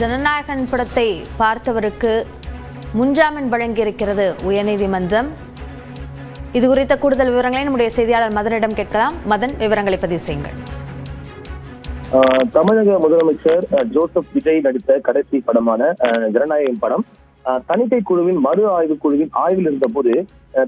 ஜனநாயகன் படத்தை பார்த்தவருக்கு முன்ஜாமீன் வழங்கியிருக்கிறது உயர்நீதிமன்றம். இது குறித்த கூடுதல் விவரங்களை நம்முடைய செய்தியாளர் மதனிடம் கேட்கலாம். மதன், விவரங்களை பதிவு செய்யுங்கள். தமிழக முதலமைச்சர் ஜோசப் விஜய் நடித்த கடைசி படமான ஜனநாயகன் படம் தணிக்கை குழுவின் மறு ஆய்வு குழுவின் ஆய்வில் இருந்த போது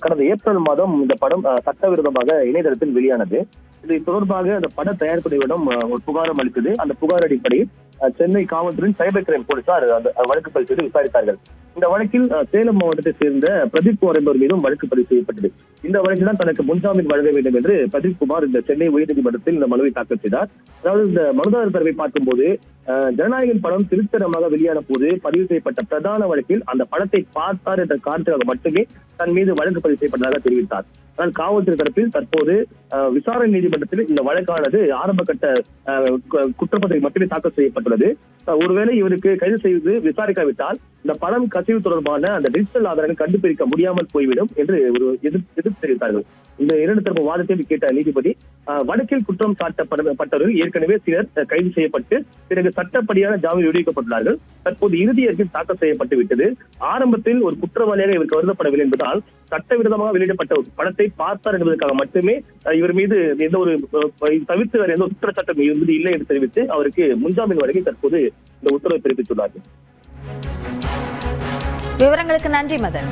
கடந்த ஏப்ரல் மாதம் இந்த படம் சட்டவிரோதமாக இணையதளத்தில் வெளியானது. இது தொடர்பாக அந்த பட தயாரிப்பாளரிடம் ஒரு புகாரம் அளித்தது. அந்த புகார் அடிப்படையில் சென்னை காவல்துறையின் சைபர் கிரைம் போலீசார் அந்த வழக்கு பதிவு செய்து விசாரித்தார்கள். இந்த வழக்கில் சேலம் மாவட்டத்தை சேர்ந்த பிரதீப் குமார் என்பவர் மீதும் வழக்கு பதிவு செய்யப்பட்டது. இந்த வழக்கில் தான் தனக்கு முன்ஜாமீன் வழங்க வேண்டும் என்று பிரதீப் குமார் இந்த சென்னை உயர்நீதிமன்றத்தில் இந்த மனுவை தாக்கல் செய்தார். அதாவது இந்த மனுதாரர் தரவை பார்க்கும்போது ஜனநாயகன் படம் திருத்தரமாக வெளியான போது பதிவு செய்யப்பட்ட பிரதான வழக்கில் அந்த படத்தை பார்த்தார் என்ற காரணத்திற்காக மட்டுமே தன் மீது வழக்கு பதிவு செய்யப்பட்டதாக தெரிவித்தார். ஆனால் காவல்துறை தரப்பில் தற்போது விசாரணை நீதிமன்றத்தில் இந்த வழக்கானது ஆரம்ப கட்ட குற்றப்பத்திரிகை மட்டுமே தாக்கல் செய்யப்பட்டுள்ளது. ஒருவேளை இவருக்கு கைது செய்து விசாரிக்காவிட்டால் இந்த படம் கசிவு தொடர்பான அந்த டிஜிட்டல் ஆதாரங்கள் கண்டுபிடிக்க முடியாமல் போய்விடும் என்று ஒரு எதிர்ப்பு தெரிவித்தார்கள். இந்த இரண்டு தரப்பு வாதத்தை கேட்ட நீதிபதி வழக்கில் குற்றம் சாட்டப்பட்டவர்கள் ஏற்கனவே சிலர் கைது செய்யப்பட்டு பிறகு சட்டப்படியான ஜாமீன் விடுவிக்கப்பட்டுள்ளார்கள். தற்போது இறுதி அறிக்கை தாக்கல் செய்யப்பட்டு விட்டது. ஆரம்பத்தில் ஒரு குற்றவாளியாக இவர் கருதப்படவில்லை என்பதால் சட்டவிரோதமாக வெளியிடப்பட்ட ஒரு படத்தை பார்த்தார் என்பதற்காக மட்டுமே இவர் மீது எந்த ஒரு தவிர்த்து வேறு எந்த குற்றச்சாட்டம் இல்லை என்று தெரிவித்து அவருக்கு முன்ஜாமீன் வழங்கி தற்போது இந்த உத்தரவை பிறப்பித்துள்ளார்கள். விவரங்களுக்கு நன்றி மதன்.